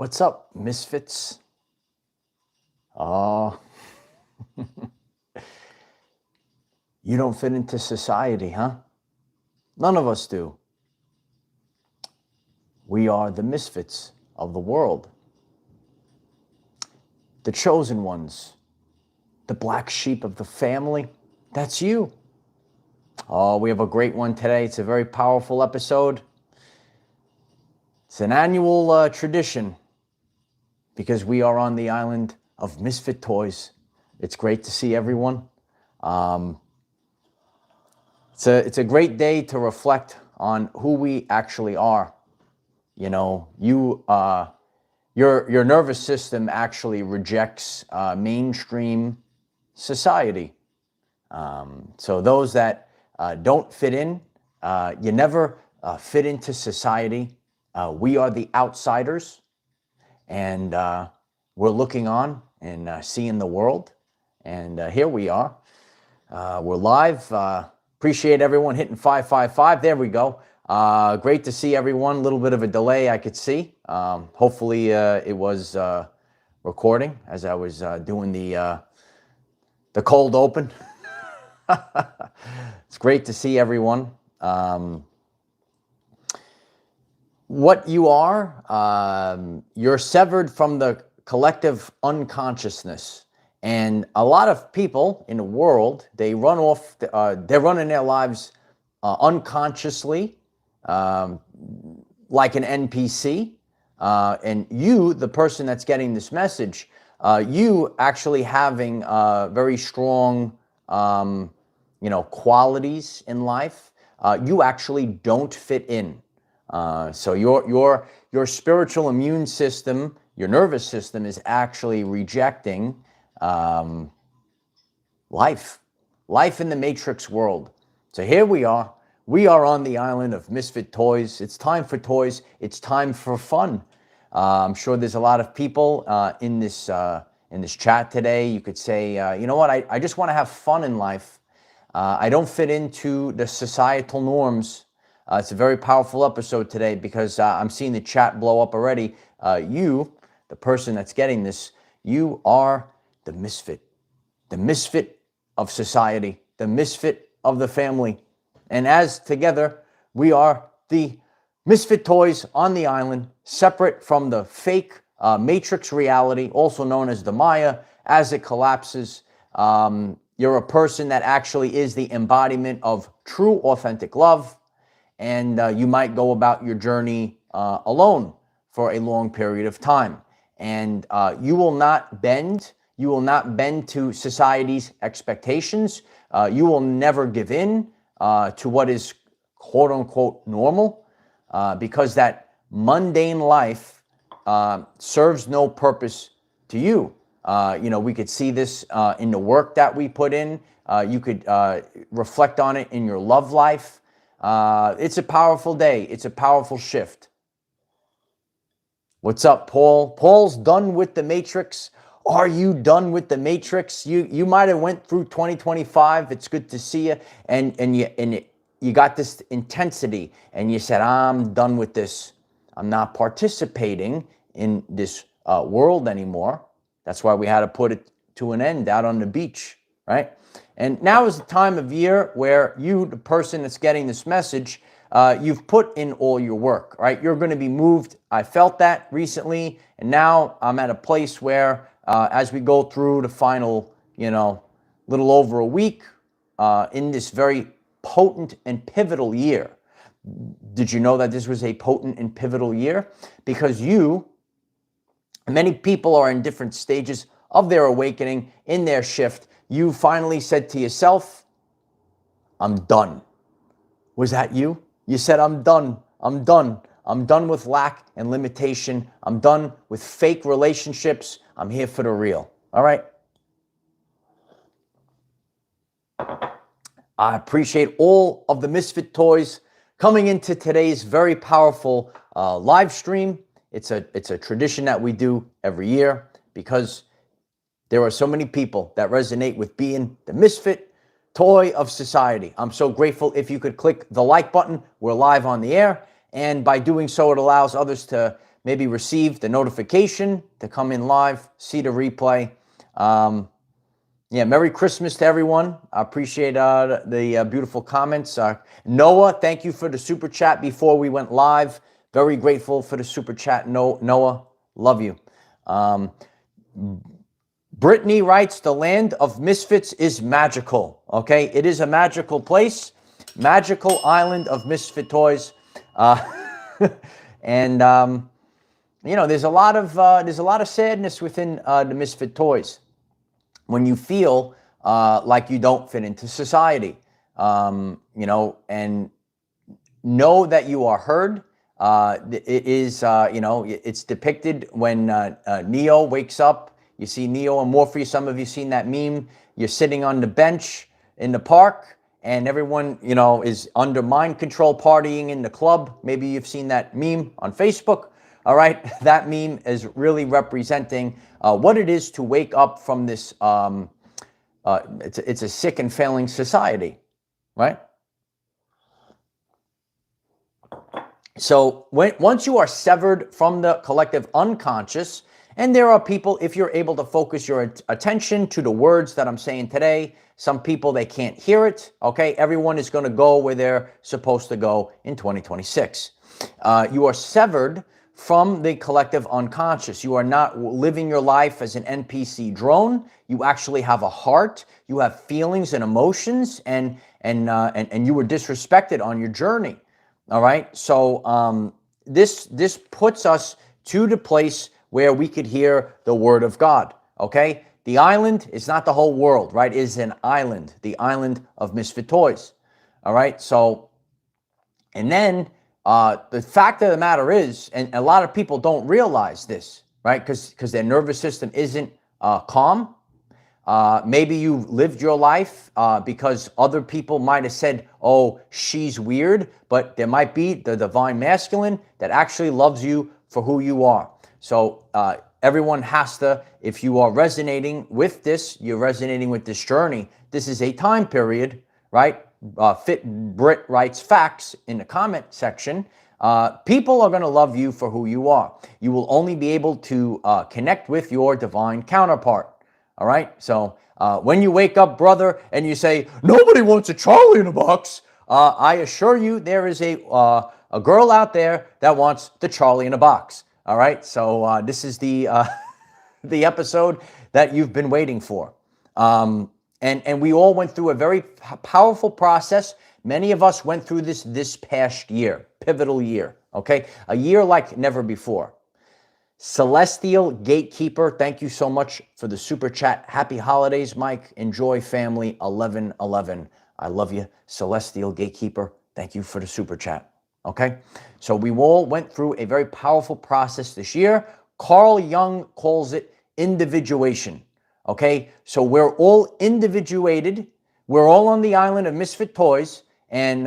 What's up, Misfits? Oh, you don't fit into society, huh? None of us do. We are the misfits of the world. The chosen ones. The black sheep of the family. That's you. Oh, we have a great one today. It's a very powerful episode. It's an annual tradition because we are on the island of misfit toys. It's great to see everyone. It's a great day to reflect on who we actually are. You know, your nervous system actually rejects mainstream society. So those that don't fit in, you never fit into society. We are the outsiders, and we're looking on and seeing the world. And here we are. We're live. Appreciate everyone hitting 555. There we go. Great to see everyone. A little bit of a delay I could see. Hopefully it was recording as I was doing the cold open. It's great to see everyone. What you are, you're severed from the collective unconsciousness. And a lot of people in the world, they run off, they're running their lives unconsciously, like an NPC. And you, the person that's getting this message, you actually having very strong, qualities in life, you actually don't fit in. So your spiritual immune system, your nervous system is actually rejecting life in the matrix world. So here we are on the island of misfit toys. It's time for toys. It's time for fun. I'm sure there's a lot of people in this chat today. You could say, you know what, I just want to have fun in life. I don't fit into the societal norms. It's a very powerful episode today because I'm seeing the chat blow up already. You, the person that's getting this, you are the misfit of society, the misfit of the family. And as together, we are the misfit toys on the island, separate from the fake matrix reality, also known as the Maya. As it collapses, you're a person that actually is the embodiment of true, authentic love. And you might go about your journey alone for a long period of time. And you will not bend. You will not bend to society's expectations. You will never give in to what is quote unquote normal because that mundane life serves no purpose to you. We could see this in the work that we put in. You could reflect on it in your love life. It's a powerful day. It's a powerful shift. What's up, Paul? Paul's done with the Matrix. Are you done with the Matrix? You might have went through 2025. It's good to see you. And you got this intensity and you said, I'm done with this. I'm not participating in this world anymore. That's why we had to put it to an end out on the beach, right? And now is the time of year where you, the person that's getting this message, you've put in all your work, right? You're going to be moved. I felt that recently. And now I'm at a place where as we go through the final, little over a week in this very potent and pivotal year. Did you know that this was a potent and pivotal year? Because many people are in different stages of their awakening, in their shift. You finally said to yourself, I'm done. Was that you? You said, I'm done. I'm done. I'm done with lack and limitation. I'm done with fake relationships. I'm here for the real. All right? I appreciate all of the misfit toys coming into today's very powerful live stream. It's a tradition that we do every year because there are so many people that resonate with being the misfit toy of society. I'm so grateful if you could click the like button. We're live on the air. And by doing so, it allows others to maybe receive the notification to come in live, see the replay. Yeah, Merry Christmas to everyone. I appreciate the beautiful comments. Noah, thank you for the super chat before we went live. Very grateful for the super chat, Noah. Love you. Brittany writes, the land of misfits is magical. Okay, it is a magical place, magical island of misfit toys, and you know, there's a lot of sadness within the misfit toys when you feel like you don't fit into society. You know, and know that you are heard. It is, you know, it's depicted when Neo wakes up. You see Neo and Morpheus. Some of you seen that meme. You're sitting on the bench in the park, and everyone, you know, is under mind control, partying in the club. Maybe you've seen that meme on Facebook. All right, that meme is really representing what it is to wake up from this. It's a sick and failing society, right? So once you are severed from the collective unconscious, and there are people, if you're able to focus your attention to the words that I'm saying today, some people, they can't hear it, okay? Everyone is going to go where they're supposed to go in 2026. You are severed from the collective unconscious. You are not living your life as an NPC drone. You actually have a heart. You have feelings and emotions, and you were disrespected on your journey. All right, so this puts us to the place where we could hear the word of God, okay? The island is not the whole world, right? It is an island, the island of misfit toys, all right? So, and then the fact of the matter is, and a lot of people don't realize this, right? Because their nervous system isn't calm. Maybe you've lived your life because other people might have said, oh, she's weird, but there might be the divine masculine that actually loves you for who you are. So everyone has to, if you are resonating with this, you're resonating with this journey. This is a time period, right? Fit Brit writes facts in the comment section. People are going to love you for who you are. You will only be able to connect with your divine counterpart. All right, so when you wake up, brother, and you say, nobody wants a Charlie in a box, I assure you there is a girl out there that wants the Charlie in a box. All right, so this is the the episode that you've been waiting for. And we all went through a very powerful process. Many of us went through this past year, pivotal year, okay? A year like never before. Celestial Gatekeeper, thank you so much for the super chat. Happy holidays, Mike. Enjoy, family. 1111. I love you. Celestial Gatekeeper, thank you for the super chat. Okay? So we all went through a very powerful process this year. Carl Jung calls it individuation. Okay? So we're all individuated. We're all on the island of misfit toys. And,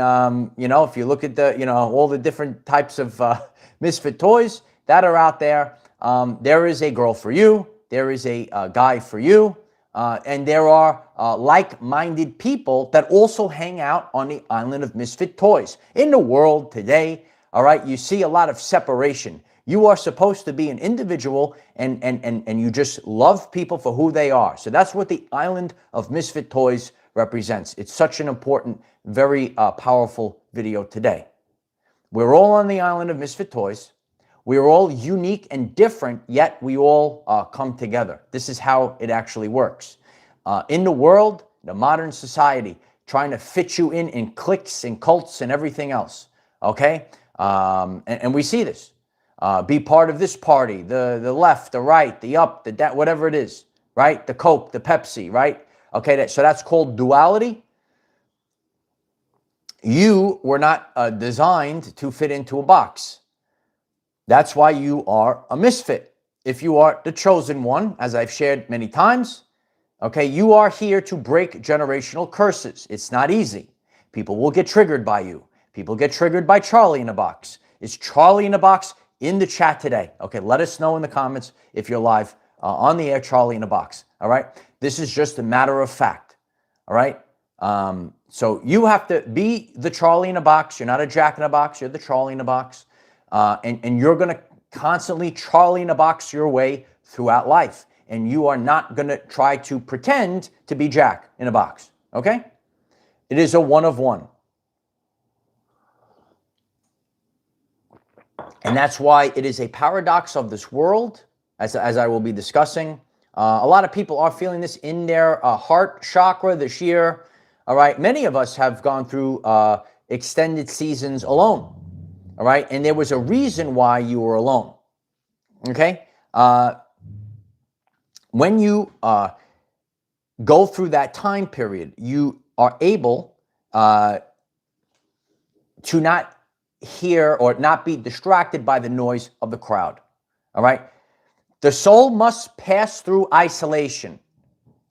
you know, if you look at the, you know, all the different types of misfit toys that are out there, there is a girl for you, there is a guy for you, and there are like-minded people that also hang out on the island of misfit toys. In the world today, all right, you see a lot of separation. You are supposed to be an individual and you just love people for who they are. So that's what the island of misfit toys represents. It's such an important, very powerful video today. We're all on the island of misfit toys. We're all unique and different, yet we all come together. This is how it actually works. In the world, the modern society, trying to fit you in cliques and cults and everything else, okay? And we see this. Be part of this party, the left, the right, the up, the down, whatever it is, right? The Coke, the Pepsi, right? Okay, so that's called duality. You were not designed to fit into a box. That's why you are a misfit. If you are the chosen one, as I've shared many times, okay, you are here to break generational curses. It's not easy. People will get triggered by you. People get triggered by Charlie in a box. Is Charlie in a box in the chat today? Okay, let us know in the comments if you're live on the air, Charlie in a box. All right, this is just a matter of fact. All right, so you have to be the Charlie in a box. You're not a Jack in a box. You're the Charlie in a box. And you're going to constantly Charlie in a box your way throughout life. And you are not going to try to pretend to be Jack in a box, okay? It is a one of one. And that's why it is a paradox of this world, as I will be discussing. A lot of people are feeling this in their heart chakra this year. All right, many of us have gone through extended seasons alone. All right, and there was a reason why you were alone. Okay, when you go through that time period, you are able to not hear or not be distracted by the noise of the crowd. All right. The soul must pass through isolation.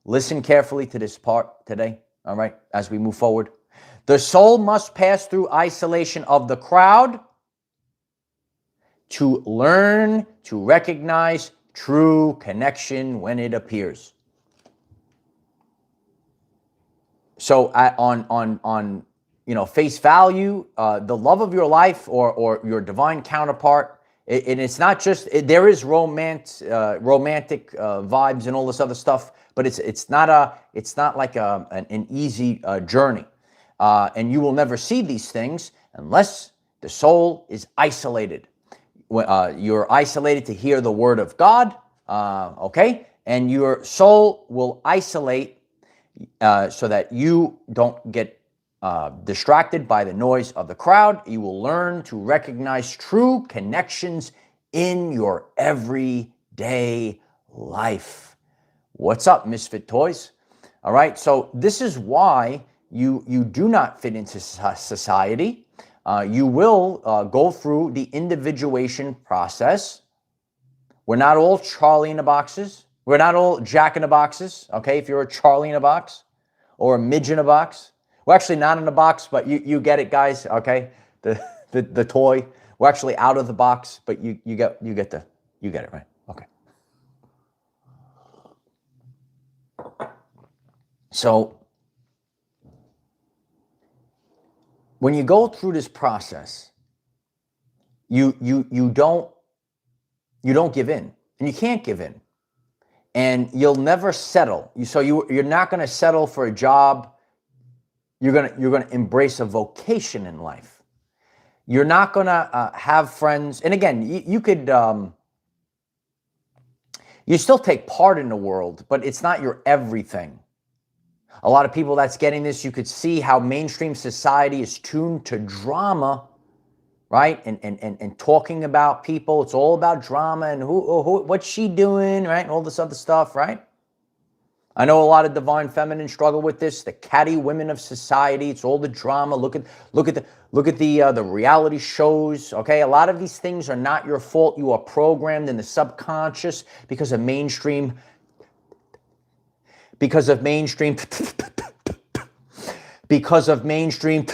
Listen carefully to this part today. All right. As we move forward, the soul must pass through isolation of the crowd to learn to recognize true connection when it appears. So on face value, the love of your life or your divine counterpart, and it's not just, there is romantic vibes and all this other stuff, but it's not like an easy journey, and you will never see these things unless the soul is isolated. You're isolated to hear the word of God, okay, and your soul will isolate so that you don't get distracted by the noise of the crowd. You will learn to recognize true connections in your everyday life. What's up, Misfit Toys? All right, so this is why you do not fit into society. You will go through the individuation process. We're not all Charlie in the boxes. We're not all Jack in the boxes, okay? If you're a Charlie in a box or a midge in a box. We're actually not in the box, but you get it, guys, okay? The toy. We're actually out of the box, but you get it, right? Okay. So when you go through this process, you don't give in, and you can't give in, and you'll never settle. You're not going to settle for a job. You're gonna embrace a vocation in life. You're not gonna have friends. And again, you could you still take part in the world, but it's not your everything. A lot of people that's getting this, you could see how mainstream society is tuned to drama, right? And talking about people. It's all about drama and who what's she doing, right? And all this other stuff, right? I know a lot of divine feminine struggle with this. The catty women of society. It's all the drama. Look at the reality shows. Okay, a lot of these things are not your fault. You are programmed in the subconscious because of mainstream. Because of mainstream. Because of mainstream.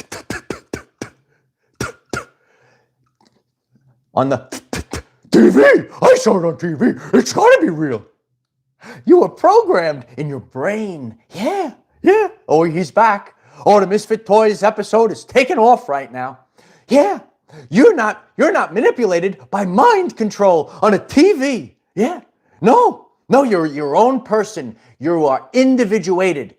On the TV. I saw it on TV. It's got to be real. You were programmed in your brain. Yeah. Oh, he's back. Oh, the Misfit Toys episode is taking off right now. Yeah. You're not manipulated by mind control on a TV. Yeah. No, you're your own person. You are individuated.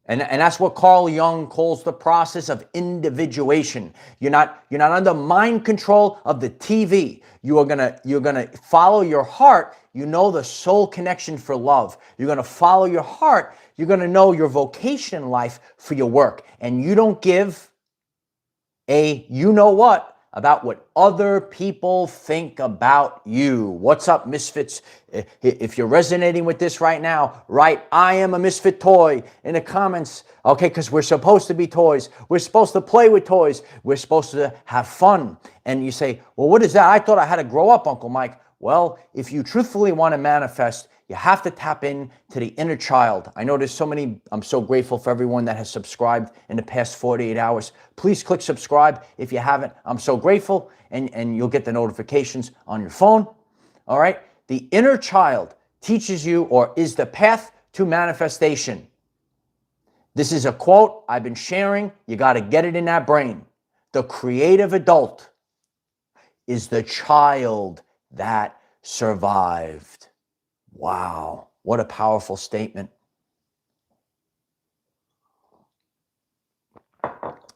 And that's what Carl Jung calls the process of individuation. You're not under mind control of the TV. You're gonna follow your heart. You know the soul connection for love. You're gonna follow your heart. You're gonna know your vocation in life for your work. And you don't give a you know what about what other people think about you. What's up, Misfits? If you're resonating with this right now, write I am a Misfit toy in the comments, okay? Because we're supposed to be toys. We're supposed to play with toys. We're supposed to have fun. And you say, well, what is that? I thought I had to grow up, Uncle Mike. Well, if you truthfully want to manifest, you have to tap in to the inner child. I know there's so many. I'm so grateful for everyone that has subscribed in the past 48 hours. Please click subscribe if you haven't. I'm so grateful, and you'll get the notifications on your phone. All right? The inner child teaches you or is the path to manifestation. This is a quote I've been sharing. You got to get it in that brain. The creative adult is the child that survived. Wow, what a powerful statement.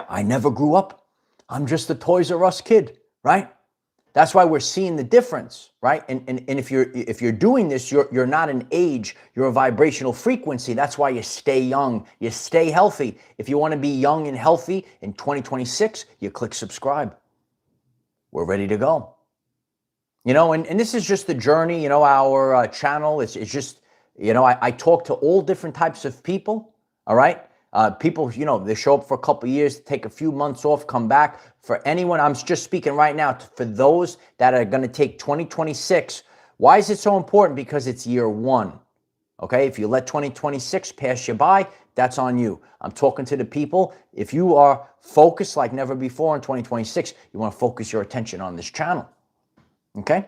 I never grew up. I'm just a Toys R Us kid, right? That's why we're seeing the difference, right? And if you're doing this, you're not an age, you're a vibrational frequency. That's why you stay young, you stay healthy. If you want to be young and healthy in 2026, you click subscribe. We're ready to go. You know, and this is just the journey, you know, our channel. It's just, you know, I talk to all different types of people, all right? People, you know, they show up for a couple of years, take a few months off, come back. For anyone, I'm just speaking right now, for those that are going to take 2026, why is it so important? Because it's year one, okay? If you let 2026 pass you by, that's on you. I'm talking to the people. If you are focused like never before in 2026, you want to focus your attention on this channel, okay?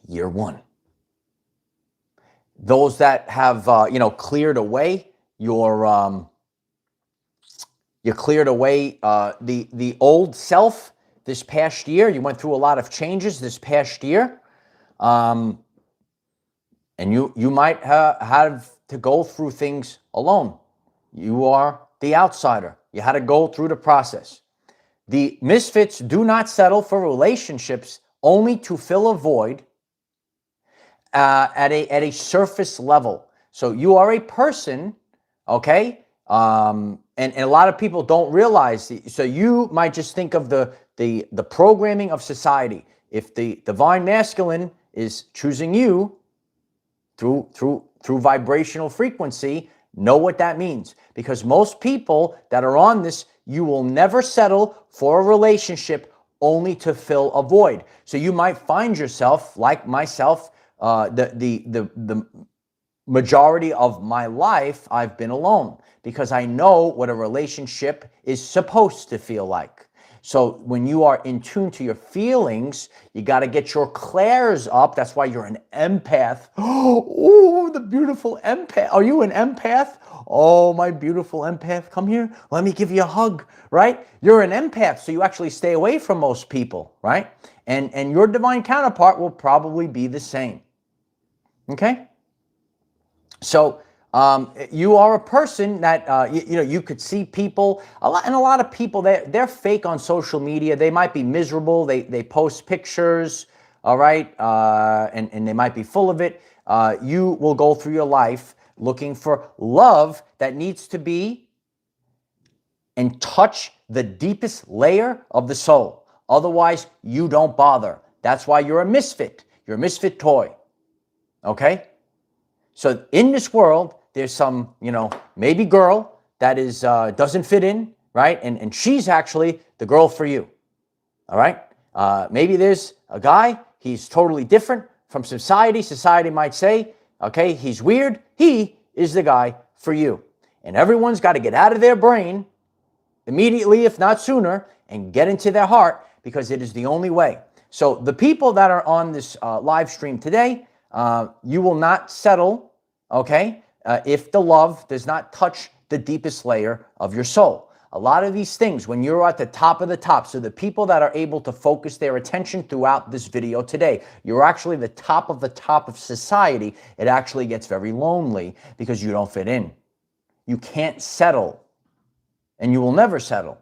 Year one. Those that have, you know, cleared away you cleared away the old self this past year. You went through a lot of changes this past year. And you might have to go through things alone. You are the outsider. You had to go through the process. The Misfits do not settle for relationships only to fill a void at a surface level. So you are a person, okay? And a lot of people don't realize. So you might just think of the programming of society. If the divine masculine is choosing you through vibrational frequency, know what that means. Because most people that are on this, you will never settle for a relationship only to fill a void. So you might find yourself, like myself, the majority of my life, I've been alone because I know what a relationship is supposed to feel like. So when you are in tune to your feelings, you got to get your clairs up. That's why you're an empath. Oh, the beautiful empath. Are you an empath? Oh, my beautiful empath. Come here. Let me give you a hug, right? You're an empath, so you actually stay away from most people, right? And your divine counterpart will probably be the same. Okay? So you are a person that, you know, you could see people, a lot of people, they're fake on social media. They might be miserable. They post pictures, all right, and they might be full of it. You will go through your life looking for love that needs to be and touch the deepest layer of the soul. Otherwise, you don't bother. That's why you're a misfit. You're a misfit toy, okay? So in this world, there's some, you know, maybe girl that is doesn't fit in, right? And she's actually the girl for you, all right? Maybe there's a guy, he's totally different from society. Society might say, okay, he's weird. He is the guy for you. And everyone's got to get out of their brain immediately, if not sooner, and get into their heart, because it is the only way. So the people that are on this live stream today, you will not settle, okay, if the love does not touch the deepest layer of your soul. A lot of these things, when you're at the top of the top, so the people that are able to focus their attention throughout this video today, you're actually the top of society. It actually gets very lonely because you don't fit in. You can't settle, and you will never settle.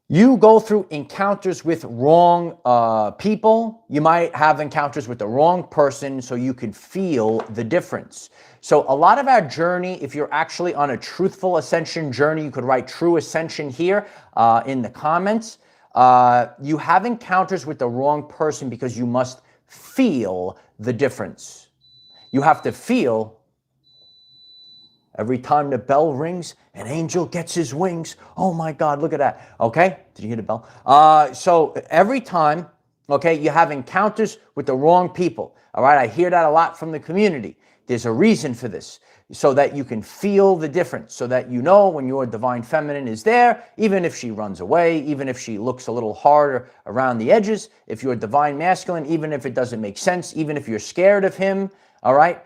You go through encounters with wrong people. You might have encounters with the wrong person so you can feel the difference. So a lot of our journey, if you're actually on a truthful ascension journey, you could write true ascension here in the comments. You have encounters with the wrong person because you must feel the difference. You have to feel. Every time the bell rings, an angel gets his wings. Oh my God, look at that. Okay, did you hear the bell? So every time, okay, you have encounters with the wrong people. All right, I hear that a lot from the community. There's a reason for this, so that you can feel the difference, so that you know when your divine feminine is there, even if she runs away, even if she looks a little harder around the edges, if you're divine masculine, even if it doesn't make sense, even if you're scared of him, all right,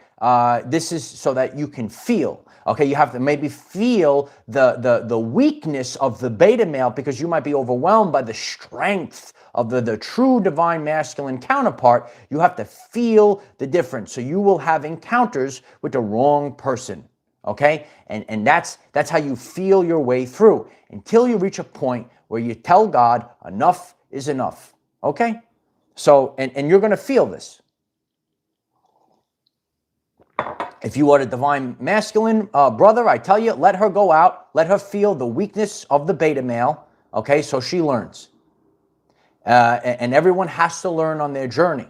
this is so that you can feel. Okay, you have to maybe feel the weakness of the beta male, because you might be overwhelmed by the strength of the true divine masculine counterpart. You have to feel the difference. So you will have encounters with the wrong person. Okay, and that's how you feel your way through until you reach a point where you tell God enough is enough. Okay, so and you're going to feel this. If you are the divine masculine brother, I tell you, let her go out, let her feel the weakness of the beta male. Okay, so she learns, and everyone has to learn on their journey,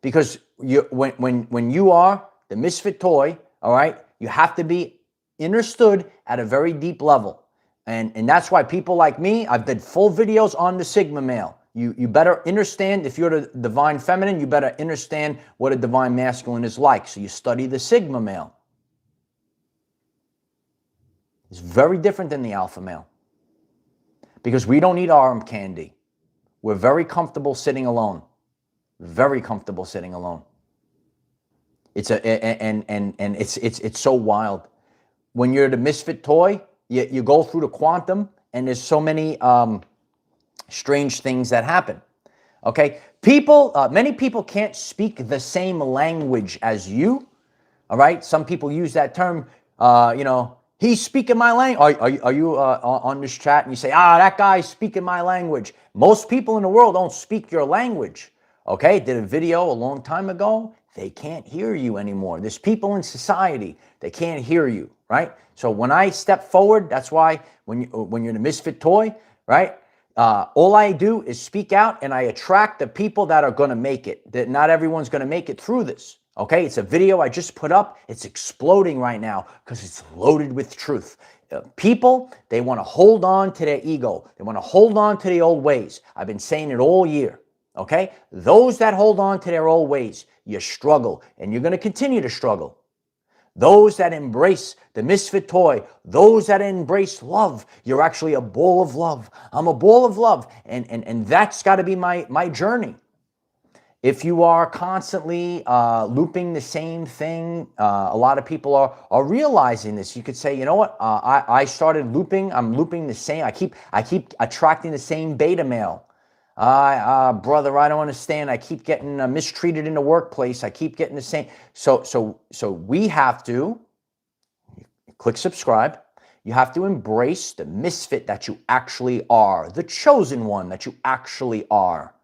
because when you are the misfit toy, all right, you have to be understood at a very deep level. And that's why people like me, I've did full videos on the Sigma male. You better understand, if you're the divine feminine, you better understand what a divine masculine is like. So you study the Sigma male. It's very different than the alpha male, because we don't need arm candy. We're very comfortable sitting alone. Very comfortable sitting alone. It's it's so wild. When you're the misfit toy, you go through the quantum, and there's so many strange things that happen. Okay, many people can't speak the same language as you. All right, some people use that term. He's speaking my language. Are you on this chat and you say, that guy's speaking my language? Most people in the world don't speak your language. Okay, did a video a long time ago. They can't hear you anymore. There's people in society, they can't hear you, right? So when I step forward, that's why when you're the misfit toy, right? All I do is speak out, and I attract the people that are going to make it. That not everyone's going to make it through this. Okay, it's a video I just put up. It's exploding right now because it's loaded with truth. People, they want to hold on to their ego. They want to hold on to the old ways. I've been saying it all year. Okay, those that hold on to their old ways, you struggle, and you're going to continue to struggle. Those that embrace the misfit toy, those that embrace love, you're actually a ball of love. I'm a ball of love, and that's got to be my journey. If you are constantly looping the same thing, a lot of people are realizing this. You could say, you know what? I started looping. I'm looping the same. I keep attracting the same beta male. Brother, I don't understand. I keep getting mistreated in the workplace. I keep getting the same. So we have to click subscribe. You have to embrace the misfit that you actually are, the chosen one that you actually are.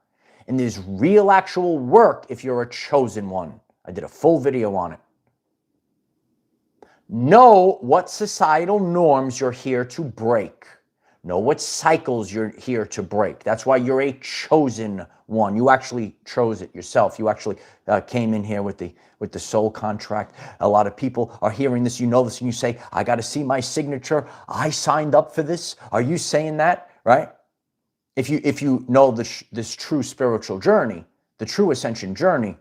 And there's real actual work if you're a chosen one. I did a full video on it. Know what societal norms you're here to break. Know what cycles you're here to break. That's why you're a chosen one. You actually chose it yourself. You actually came in here with the soul contract. A lot of people are hearing this, you know this, and you say, I got to see my signature. I signed up for this. Are you saying that, right? If you know this true spiritual journey, the true ascension journey,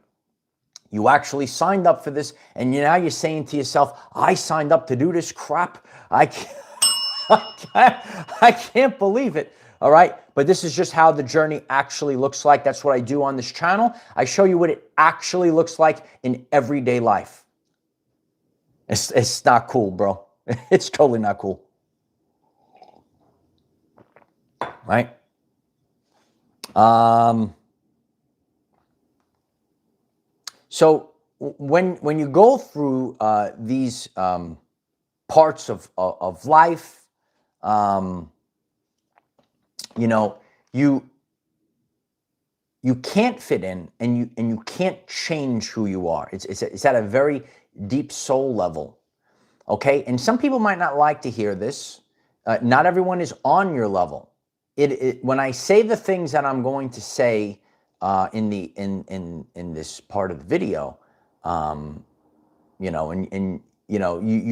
you actually signed up for this, and now you're saying to yourself, I signed up to do this crap. I can't believe it, all right? But this is just how the journey actually looks like. That's what I do on this channel. I show you what it actually looks like in everyday life. It's not cool, bro. It's totally not cool, right? So when you go through these parts of life, you can't fit in, and you can't change who you are. It's at a very deep soul level, okay? And some people might not like to hear this. Not everyone is on your level. When I say the things that I'm going to say in this part of the video, you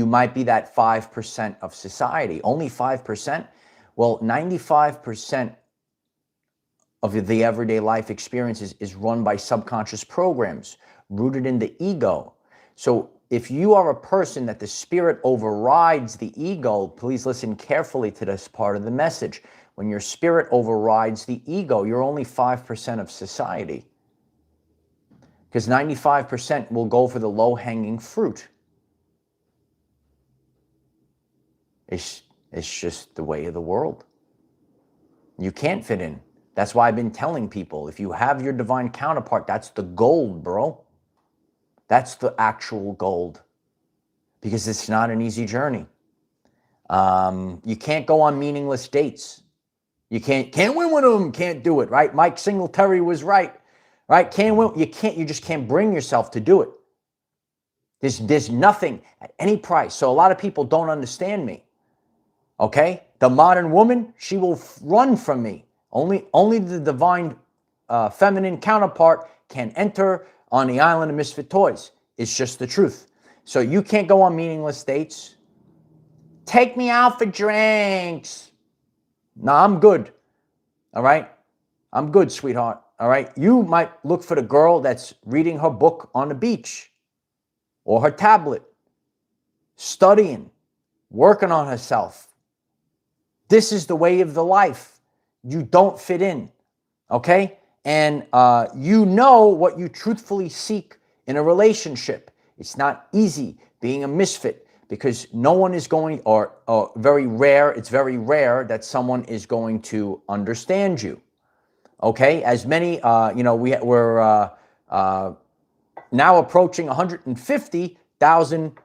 might be that 5% of society, only 5%. Well, 95% of the everyday life experiences is run by subconscious programs rooted in the ego. So if you are a person that the spirit overrides the ego, please listen carefully to this part of the message. When your spirit overrides the ego, you're only 5% of society. Because 95% will go for the low-hanging fruit. It's just the way of the world. You can't fit in. That's why I've been telling people, if you have your divine counterpart, that's the gold, bro. That's the actual gold. Because it's not an easy journey. You can't go on meaningless dates. You can't win with them, can't do it, right? Mike Singletary was right? Can't win, you just can't bring yourself to do it. There's nothing at any price. So a lot of people don't understand me. Okay? The modern woman, she will run from me. Only the divine feminine counterpart can enter on the island of misfit toys. It's just the truth. So you can't go on meaningless dates. Take me out for drinks. No, I'm good. All right? I'm good, sweetheart. All right? You might look for the girl that's reading her book on the beach or her tablet, studying, working on herself. This is the way of the life. You don't fit in, okay? And you know what you truthfully seek in a relationship. It's not easy being a misfit because no one is going, or very rare, it's very rare that someone is going to understand you, okay? As many, we're now approaching 150,000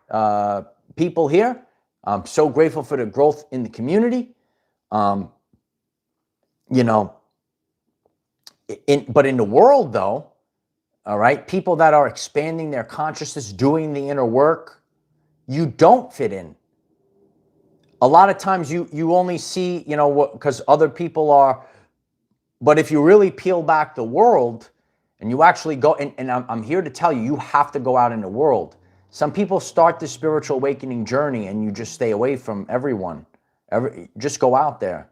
people here. I'm so grateful for the growth in the community. But in the world, though, all right, people that are expanding their consciousness, doing the inner work, you don't fit in. A lot of times you only see, because other people are, but if you really peel back the world and you actually go, and I'm here to tell you, you have to go out in the world. Some people start the spiritual awakening journey and you just stay away from everyone. Just go out there.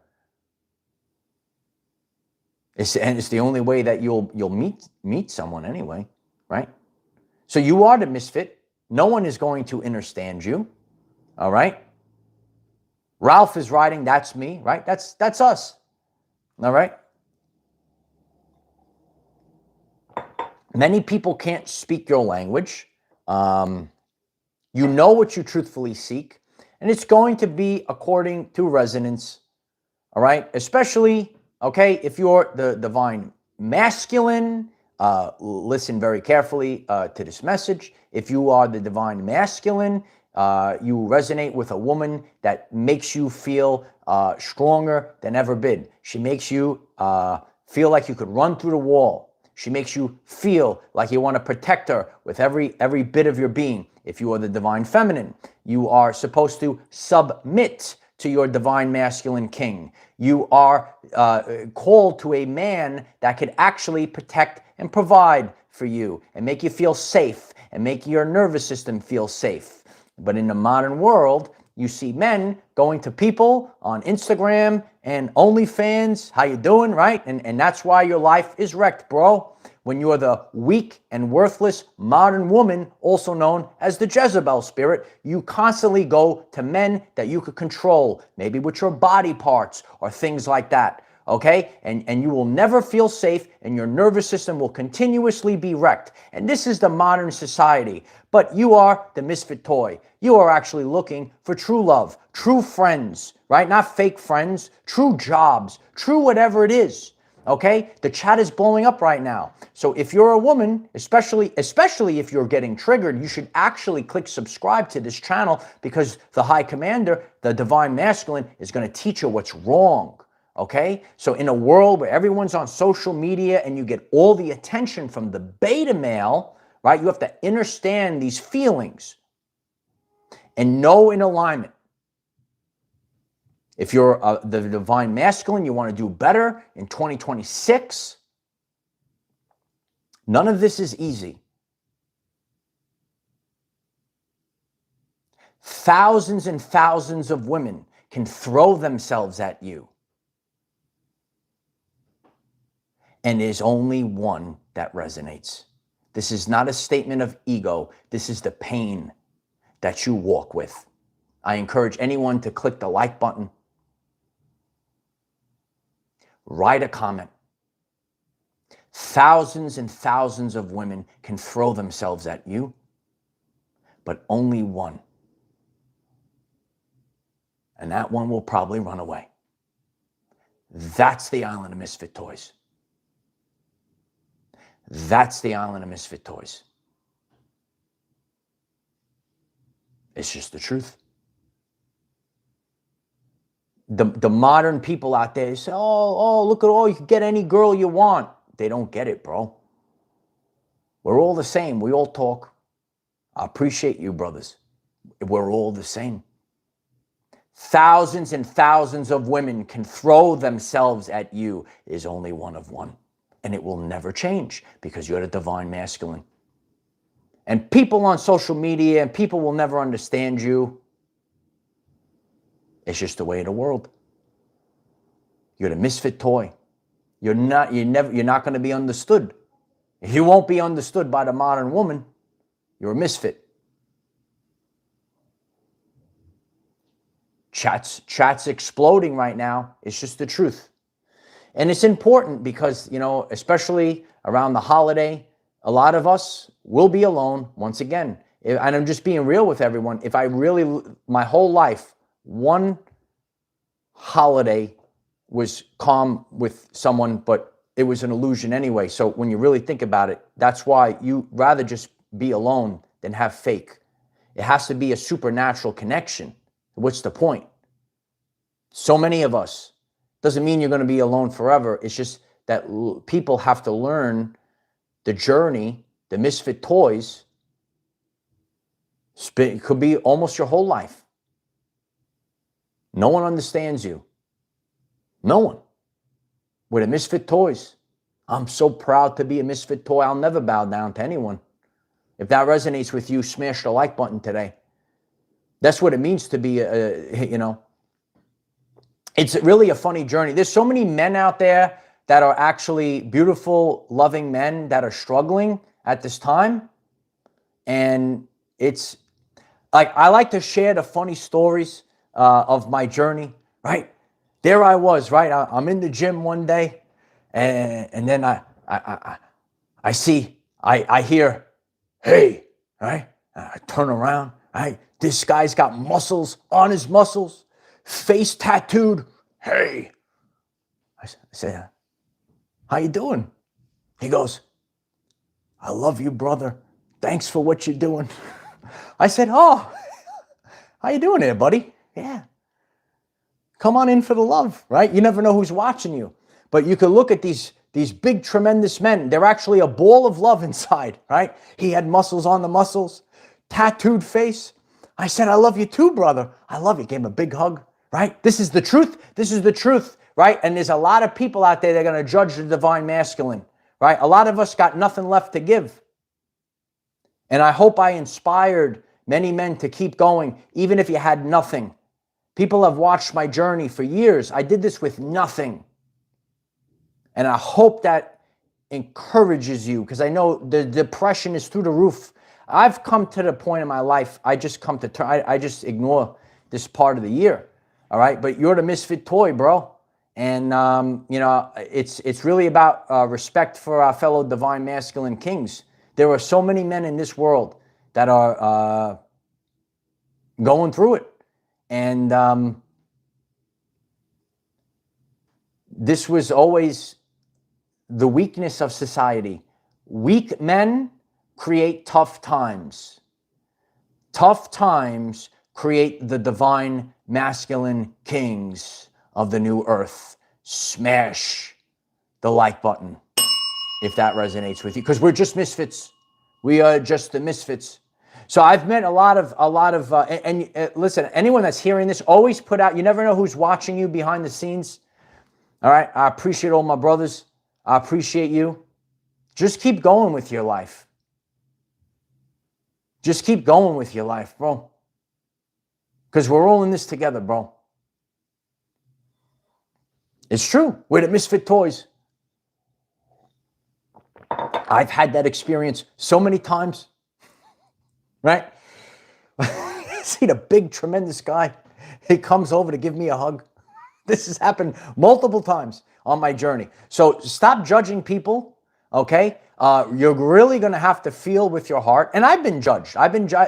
It's the only way that you'll meet someone anyway, right? So you are the misfit. No one is going to understand you, all right? Ralph is writing, that's me, right? That's us, all right? Many people can't speak your language. You know what you truthfully seek, and it's going to be according to resonance, all right? Especially, okay, if you're the divine masculine, listen very carefully to this message. If you are the divine masculine, you resonate with a woman that makes you feel stronger than ever been. She makes you feel like you could run through the wall. She makes you feel like you want to protect her with every bit of your being. If you are the divine feminine, you are supposed to submit to your divine masculine king. You are called to a man that could actually protect and provide for you and make you feel safe and make your nervous system feel safe. But in the modern world, you see men going to people on Instagram and OnlyFans. How you doing, right? And that's why your life is wrecked, bro. When you're the weak and worthless modern woman, also known as the Jezebel spirit, you constantly go to men that you could control, maybe with your body parts or things like that, okay? And you will never feel safe and your nervous system will continuously be wrecked. And this is the modern society. But you are the misfit toy. You are actually looking for true love, true friends, right? Not fake friends, true jobs, true whatever it is. Okay? The chat is blowing up right now. So if you're a woman, especially if you're getting triggered, you should actually click subscribe to this channel because the High Commander, the Divine Masculine, is going to teach you what's wrong. Okay? So in a world where everyone's on social media and you get all the attention from the beta male, right? You have to understand these feelings and know in alignment. If you're the divine masculine, you want to do better in 2026. None of this is easy. Thousands and thousands of women can throw themselves at you. And there's only one that resonates. This is not a statement of ego. This is the pain that you walk with. I encourage anyone to click the like button. Write a comment. Thousands and thousands of women can throw themselves at you, but only one. and that one will probably run away. That's the island of misfit toys. That's the island of misfit toys. It's just the truth. The modern people out there say, oh, look at all, you can get any girl you want. They don't get it, bro. We're all the same. We all talk. I appreciate you, brothers. We're all the same. Thousands and thousands of women can throw themselves at you. There's only one of one. And it will never change because you're the divine masculine. And people on social media and people will never understand you. It's just the way of the world. You're the misfit toy. You're not going to be understood. You won't be understood by the modern woman. You're a misfit. Chat's exploding right now. It's just the truth. And it's important because, especially around the holiday, a lot of us will be alone once again. And I'm just being real with everyone. If I really, my whole life, one holiday was calm with someone, but it was an illusion anyway. So when you really think about it, that's why you rather just be alone than have fake. It has to be a supernatural connection. What's the point? So many of us. Doesn't mean you're going to be alone forever. It's just that people have to learn the journey, the misfit toys. It could be almost your whole life. No one understands you. No one. We're the misfit toys. I'm so proud to be a misfit toy. I'll never bow down to anyone. If that resonates with you, smash the like button today. That's what it means to be, It's really a funny journey. There's so many men out there that are actually beautiful, loving men that are struggling at this time. And it's like, I like to share the funny stories of my journey, right? There I was, right? I'm in the gym one day and then I hear, hey, right? I turn around, right? This guy's got muscles on his muscles, face tattooed. Hey, I say, how you doing? He goes, I love you, brother. Thanks for what you're doing. I said, oh, how you doing there, buddy? Yeah. Come on in for the love, right? You never know who's watching you. But you can look at these big, tremendous men. They're actually a ball of love inside, right? He had muscles on the muscles, tattooed face. I said, I love you too, brother. I love you. Gave him a big hug, right? This is the truth. This is the truth, right? And there's a lot of people out there that are going to judge the divine masculine, right? A lot of us got nothing left to give. And I hope I inspired many men to keep going, even if you had nothing. People have watched my journey for years. I did this with nothing. And I hope that encourages you, because I know the depression is through the roof. I've come to the point in my life, I just ignore this part of the year, all right? But you're the misfit toy, bro. And, it's really about respect for our fellow divine masculine kings. There are so many men in this world that are going through it. And this was always the weakness of society. Weak men create tough times. Tough times create the divine masculine kings of the new earth. Smash the like button if that resonates with you, because we're just misfits. We are just the misfits. So I've met a lot of, listen, anyone that's hearing this, always put out, you never know who's watching you behind the scenes. All right. I appreciate all my brothers. I appreciate you. Just keep going with your life. Just keep going with your life, bro. Because we're all in this together, bro. It's true. We're the misfit toys. I've had that experience so many times, right? See the big, tremendous guy. He comes over to give me a hug. This has happened multiple times on my journey. So stop judging people, okay? You're really going to have to feel with your heart. And I've been judged.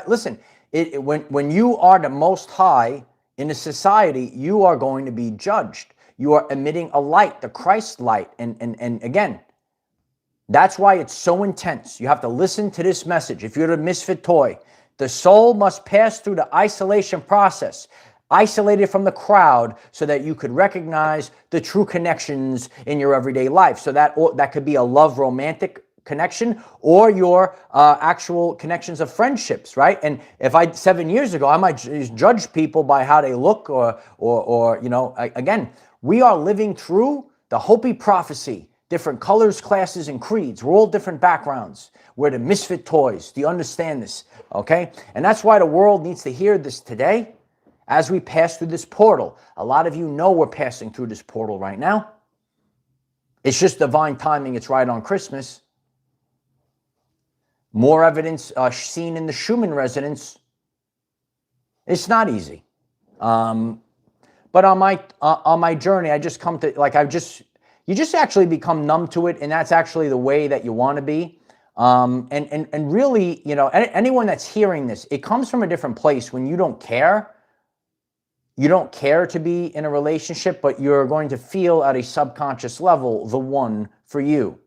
Listen, when you are the most high, in a society, you are going to be judged. You are emitting a light, the Christ light. And again, that's why it's so intense. You have to listen to this message. If you're a misfit toy, the soul must pass through the isolation process, isolated from the crowd, so that you could recognize the true connections in your everyday life. So that could be a love romantic connection, or your actual connections of friendships, right? And if 7 years ago, I might judge people by how they look, or again, we are living through the Hopi prophecy. Different colors, classes, and creeds. We're all different backgrounds. We're the misfit toys. Do you understand this? Okay? And that's why the world needs to hear this today as we pass through this portal. A lot of you know we're passing through this portal right now. It's just divine timing. It's right on Christmas. More evidence seen in the Schumann resonance. It's not easy. But on my journey, I just come to, you just actually become numb to it, and that's actually the way that you want to be. And really, anyone that's hearing this, it comes from a different place when you don't care. You don't care to be in a relationship, but you're going to feel at a subconscious level the one for you.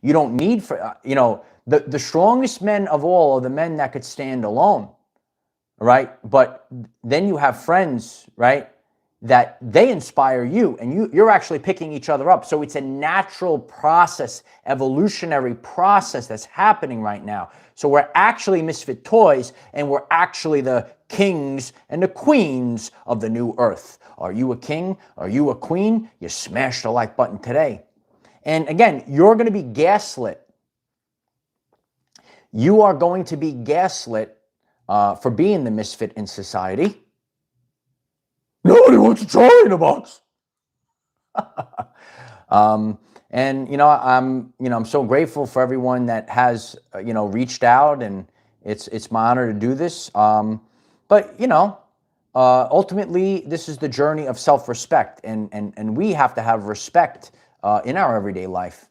You don't need the strongest men of all are the men that could stand alone, right? But then you have friends, right, that they inspire you, and you're actually picking each other up. So it's a natural process, evolutionary process that's happening right now. So we're actually misfit toys, and we're actually the kings and the queens of the new earth. Are you a king? Are you a queen? You smash the like button today. And again, you're going to be gaslit. You are going to be gaslit for being the misfit in society. Nobody wants to try in a box. And I'm so grateful for everyone that has reached out, and it's my honor to do this. But ultimately, this is the journey of self-respect, and we have to have respect in our everyday life.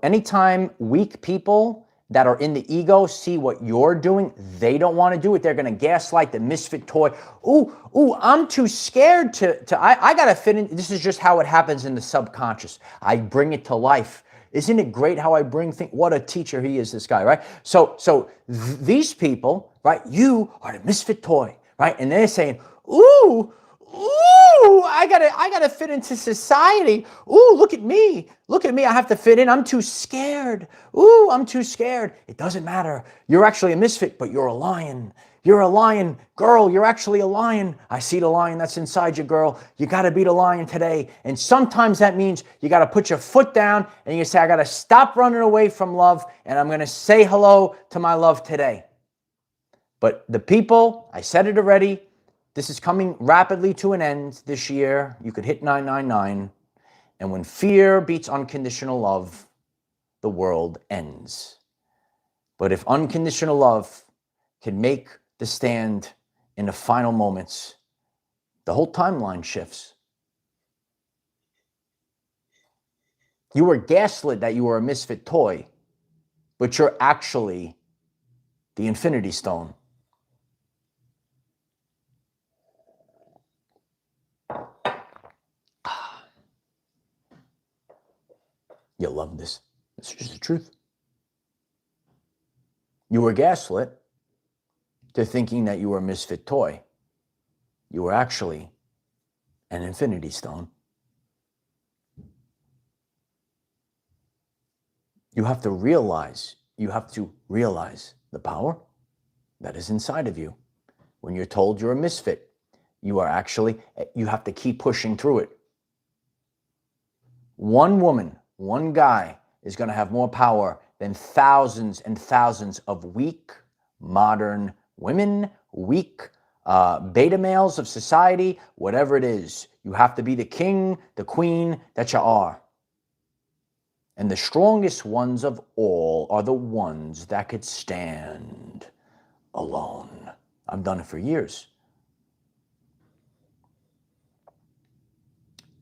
Anytime weak people that are in the ego see what you're doing, they don't want to do it. They're going to gaslight the misfit toy. Ooh, I'm too scared I got to fit in. This is just how it happens in the subconscious. I bring it to life. Isn't it great how I bring things? What a teacher he is, this guy, right? So these people, right, you are the misfit toy, right? And they're saying, ooh, I gotta fit into society. Ooh, look at me. I have to fit in. I'm too scared. Ooh, I'm too scared. It doesn't matter. You're actually a misfit, but you're a lion. You're a lion. Girl, you're actually a lion. I see the lion that's inside you, girl. You gotta be the lion today. And sometimes that means you gotta put your foot down and you say, I gotta stop running away from love, and I'm gonna say hello to my love today. But the people, I said it already, this is coming rapidly to an end this year. You could hit 999. And when fear beats unconditional love, the world ends. But if unconditional love can make the stand in the final moments, the whole timeline shifts. You were gaslit that you were a misfit toy, but you're actually the Infinity Stone. You'll love this. It's just the truth. You were gaslit to thinking that you were a misfit toy. You were actually an Infinity Stone. You have to realize the power that is inside of you. When you're told you're a misfit, you have to keep pushing through it. One woman, one guy is going to have more power than thousands and thousands of weak, modern women, weak, beta males of society, whatever it is. You have to be the king, the queen that you are. And the strongest ones of all are the ones that could stand alone. I've done it for years.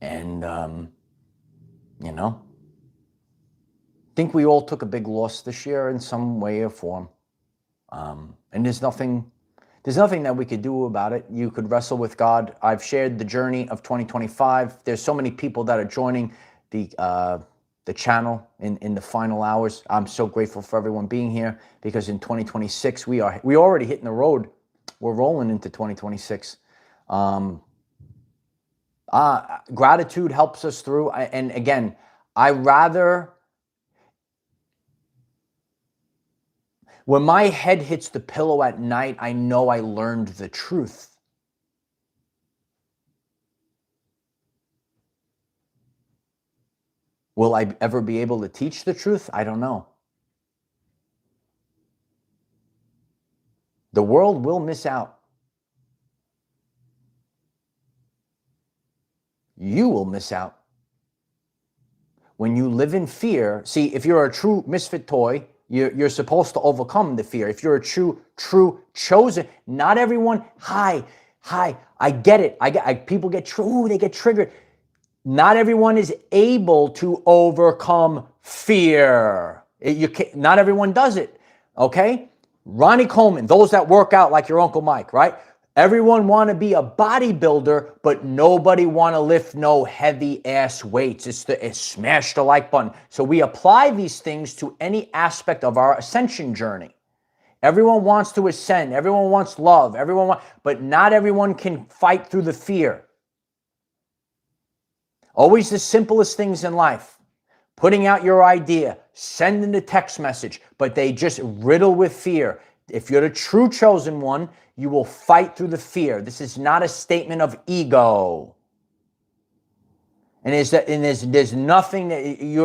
And, I think we all took a big loss this year in some way or form. And there's nothing There's nothing that we could do about it. You could wrestle with God. I've shared the journey of 2025. There's so many people that are joining the channel in the final hours. I'm so grateful for everyone being here, because in 2026 we already hitting the road. We're rolling into 2026. Gratitude helps us through. And again, when my head hits the pillow at night, I know I learned the truth. Will I ever be able to teach the truth? I don't know. The world will miss out. You will miss out. When you live in fear, see, if you're a true misfit toy, you're supposed to overcome the fear. If you're a true chosen, not everyone, I get it. People get they get triggered. Not everyone is able to overcome fear. Not everyone does it, okay? Ronnie Coleman, those that work out like your Uncle Mike, right? Everyone want to be a bodybuilder, but nobody want to lift no heavy ass weights. It's smash the like button. So we apply these things to any aspect of our ascension journey. Everyone wants to ascend. Everyone wants love. But not everyone can fight through the fear. Always the simplest things in life. Putting out your idea, sending the text message, but they just riddle with fear. If you're the true chosen one, you will fight through the fear. This is not a statement of ego. And there's nothing that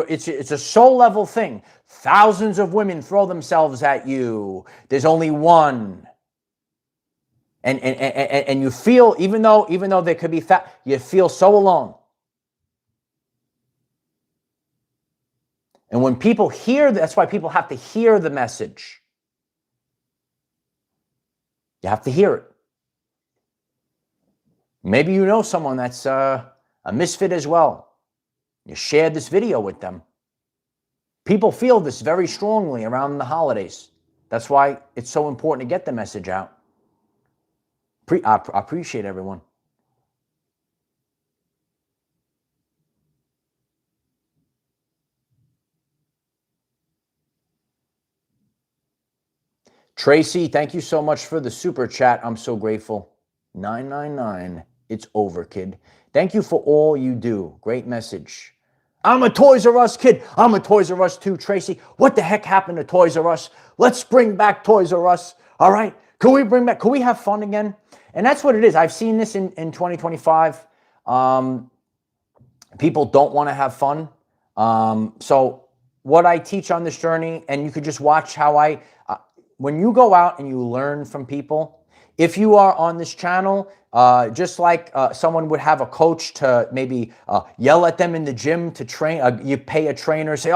it's a soul level thing. Thousands of women throw themselves at you. There's only one. And you feel, even though there could be you feel so alone. And when people hear, that's why people have to hear the message. You have to hear it. Maybe you know someone that's a misfit as well. You shared this video with them. People feel this very strongly around the holidays. That's why it's so important to get the message out. I appreciate everyone. Tracy, thank you so much for the super chat. I'm so grateful. 999. It's over, kid. Thank you for all you do. Great message. I'm a Toys R Us kid. I'm a Toys R Us too, Tracy. What the heck happened to Toys R Us? Let's bring back Toys R Us. All right. Can we have fun again? And that's what it is. I've seen this in 2025. People don't want to have fun. So what I teach on this journey, and you could just watch how when you go out and you learn from people, if you are on this channel, just like someone would have a coach to maybe yell at them in the gym to train, you pay a trainer, say,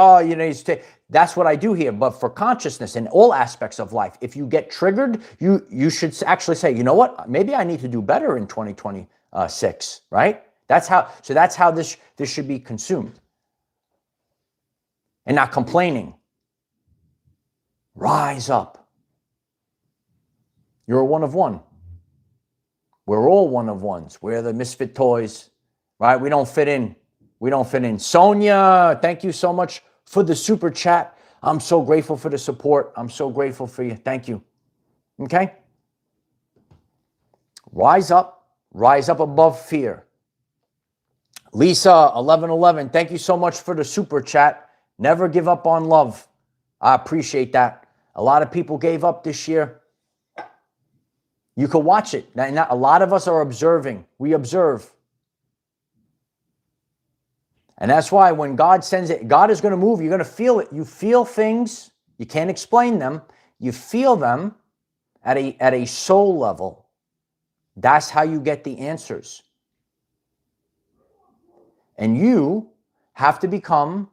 that's what I do here. But for consciousness in all aspects of life, if you get triggered, you should actually say, you know what, maybe I need to do better in 2026, right? That's how this should be consumed. And not complaining. Rise up. You're a one of one. We're all one of ones. We're the misfit toys, right? We don't fit in. Sonia, thank you so much for the super chat. I'm so grateful for the support. I'm so grateful for you. Thank you. Okay? Rise up above fear. Lisa, 1111, thank you so much for the super chat. Never give up on love. I appreciate that. A lot of people gave up this year. You can watch it. Now, a lot of us are observing. We observe. And that's why when God sends it, God is going to move. You're going to feel it. You feel things. You can't explain them. You feel them at a soul level. That's how you get the answers. And you have to become,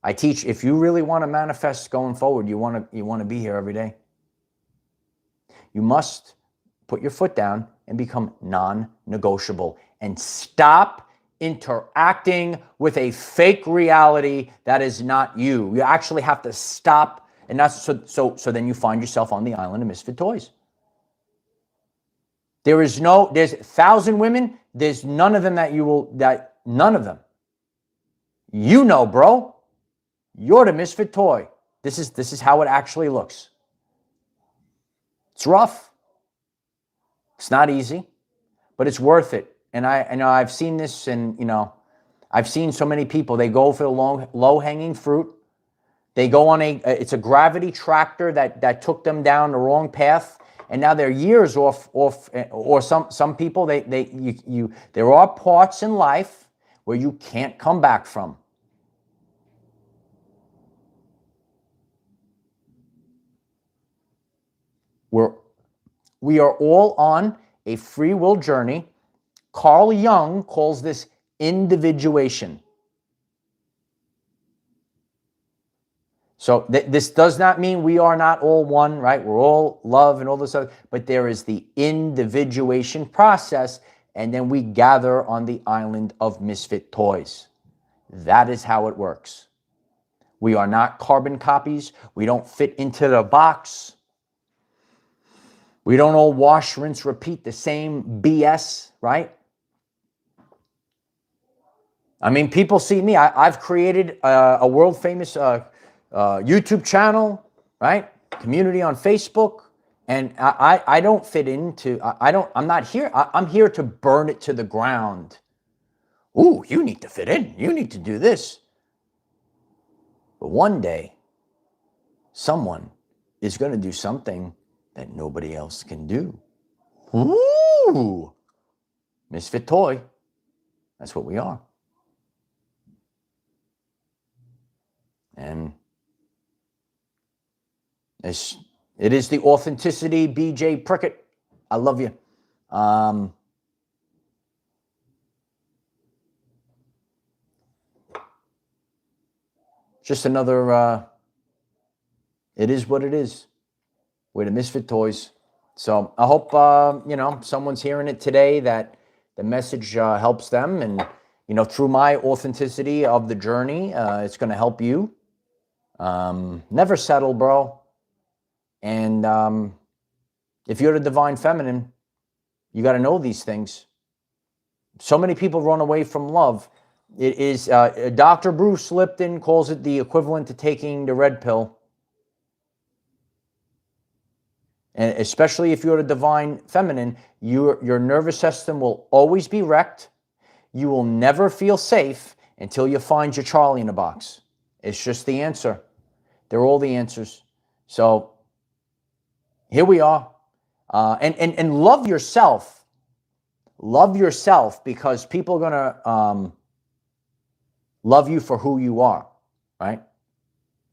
I teach, if you really want to manifest going forward, you want to be here every day. You must put your foot down and become non-negotiable and stop interacting with a fake reality that is not you. You actually have to stop, and that's so then you find yourself on the island of misfit toys. There's 1,000 women. There's none of them none of them. You know, bro, you're the misfit toy. This is how it actually looks. It's rough. It's not easy, but it's worth it. And I know I've seen this, and I've seen so many people. They go for the low-hanging fruit. They go on it's a gravity tractor that took them down the wrong path, and now they're years off. Or some people, there are parts in life where you can't come back from. We are all on a free will journey. Carl Jung calls this individuation. So this does not mean we are not all one, right? We're all love and all this other, but there is the individuation process, and then we gather on the island of misfit toys. That is how it works. We are not carbon copies. We don't fit into the box. We don't all wash, rinse, repeat the same BS, right? I mean, people see me. I've created a world-famous YouTube channel, right? Community on Facebook, and I don't fit into. I'm not here. I'm here to burn it to the ground. Ooh, you need to fit in. You need to do this. But one day, someone is going to do something that nobody else can do. Ooh, misfit toy. That's what we are. And it is the authenticity, BJ Prickett. I love you. Just another, it is what it is. We're the misfit toys. So I hope, someone's hearing it today, that the message helps them. And, through my authenticity of the journey, it's going to help you. Never settle, bro. And if you're the divine feminine, you got to know these things. So many people run away from love. It is, Dr. Bruce Lipton calls it the equivalent to taking the red pill. And especially if you're a divine feminine, your nervous system will always be wrecked. You will never feel safe until you find your Charlie in a box. It's just the answer. They're all the answers. So here we are. And love yourself. Love yourself, because people are going to love you for who you are, right?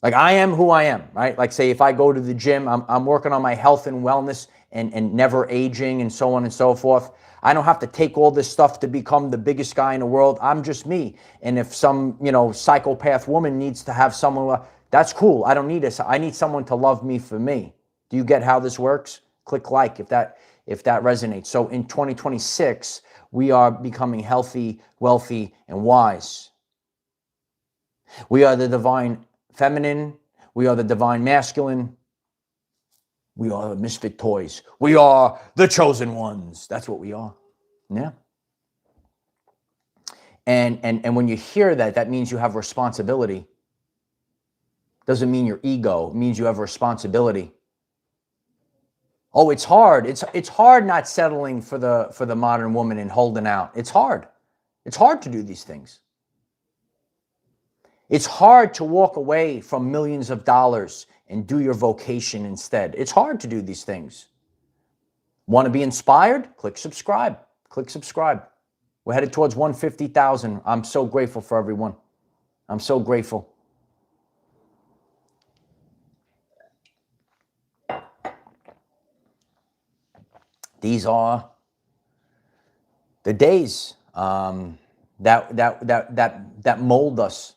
Like, I am who I am, right? Like, say, if I go to the gym, I'm working on my health and wellness and never aging and so on and so forth. I don't have to take all this stuff to become the biggest guy in the world. I'm just me. And if some, psychopath woman needs to have someone, that's cool. I don't need this. I need someone to love me for me. Do you get how this works? Click like if that resonates. So in 2026, we are becoming healthy, wealthy, and wise. We are the divine feminine. We are the divine masculine. We are the misfit toys. We are the chosen ones. That's what we are. Yeah. And when you hear that, that means you have responsibility. Doesn't mean your ego. It means you have responsibility. Oh, it's hard. It's hard not settling for the modern woman and holding out. It's hard. It's hard to do these things. It's hard to walk away from millions of dollars and do your vocation instead. It's hard to do these things. Want to be inspired? Click subscribe. Click subscribe. We're headed towards 150,000. I'm so grateful for everyone. I'm so grateful. These are the days that mold us.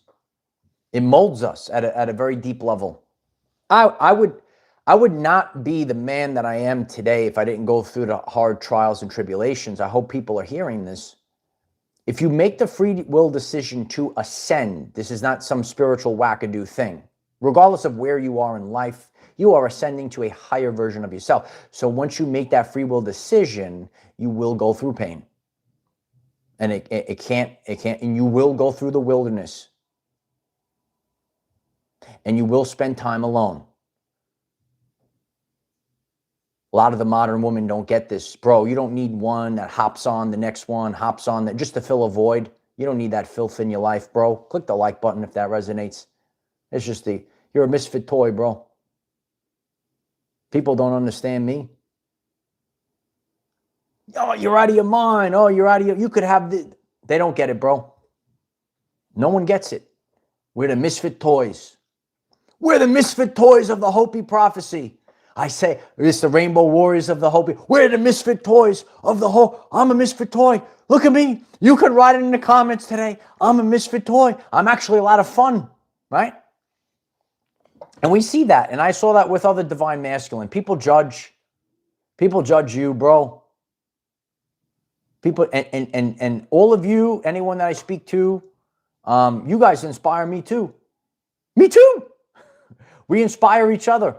It molds us at a very deep level. I would not be the man that I am today if I didn't go through the hard trials and tribulations. I hope people are hearing this. If you make the free will decision to ascend, this is not some spiritual wackadoo thing. Regardless of where you are in life, You are ascending to a higher version of yourself. So once you make that free will decision, you will go through pain. And it can't, and you will go through the wilderness. And you will spend time alone. A lot of the modern women don't get this. Bro, you don't need one that hops on the next one, hops on that just to fill a void. You don't need that filth in your life, bro. Click the like button if that resonates. It's just you're a misfit toy, bro. People don't understand me. Oh, you're out of your mind. Oh, you could have they don't get it, bro. No one gets it. We're the misfit toys. We're the misfit toys of the Hopi prophecy. I say, it's the Rainbow Warriors of the Hopi. We're the misfit toys of the whole. I'm a misfit toy. Look at me. You could write it in the comments today. I'm a misfit toy. I'm actually a lot of fun, right? And we see that. And I saw that with other divine masculine. People judge you, bro. People, and all of you, anyone that I speak to, you guys inspire me too. Me too. We inspire each other.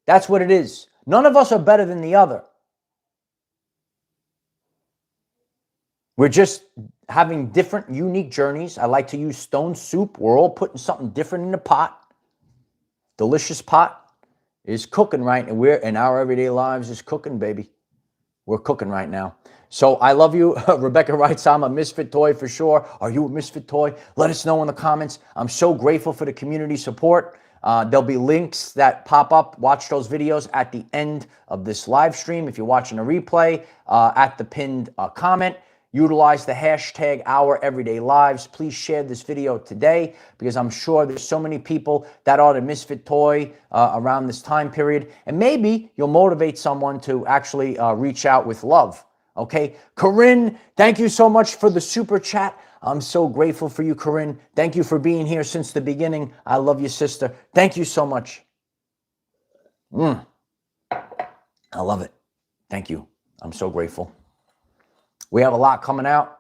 That's what it is. None of us are better than the other. We're just having different, unique journeys. I like to use stone soup. We're all putting something different in the pot. Delicious pot is cooking right, and our everyday lives is cooking, baby. We're cooking right now. So I love you. Rebecca writes, I'm a misfit toy for sure. Are you a misfit toy? Let us know in the comments. I'm so grateful for the community support. There'll be links that pop up. Watch those videos at the end of this live stream. If you're watching a replay, at the pinned comment, utilize the hashtag OurEverydayLives. Please share this video today because I'm sure there's so many people that are the misfit toy around this time period. And maybe you'll motivate someone to actually reach out with love. Okay, Corinne, thank you so much for the super chat. I'm so grateful for you, Corinne. Thank you for being here since the beginning. I love you, sister. Thank you so much. I love it. Thank you. I'm so grateful. We have a lot coming out.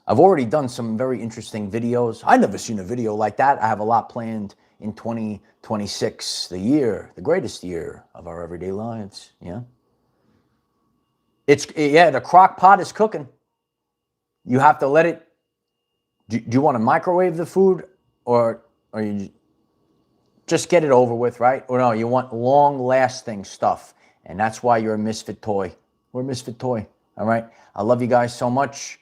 I've already done some very interesting videos. I've never seen a video like that. I have a lot planned in 2026, the greatest year of our everyday lives. Yeah. The crock pot is cooking. You have to let it. Do you want to microwave the food or you just get it over with, right? Or no, you want long-lasting stuff, and that's why you're a misfit toy. We're a misfit toy. All right. I love you guys so much.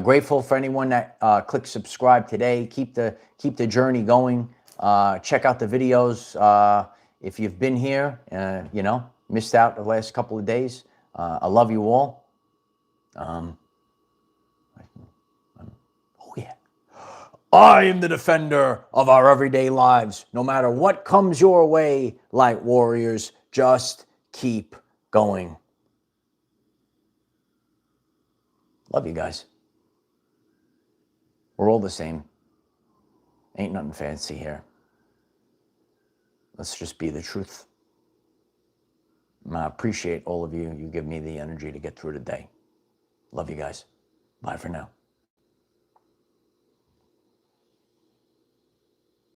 Grateful for anyone that clicked subscribe today. Keep the journey going. Check out the videos. If you've been here, missed out the last couple of days. I love you all. Oh yeah. I am the defender of our everyday lives. No matter what comes your way, light warriors, just keep going. Love you guys. We're all the same. Ain't nothing fancy here. Let's just be the truth. I appreciate all of you. You give me the energy to get through the day. Love you guys. Bye for now.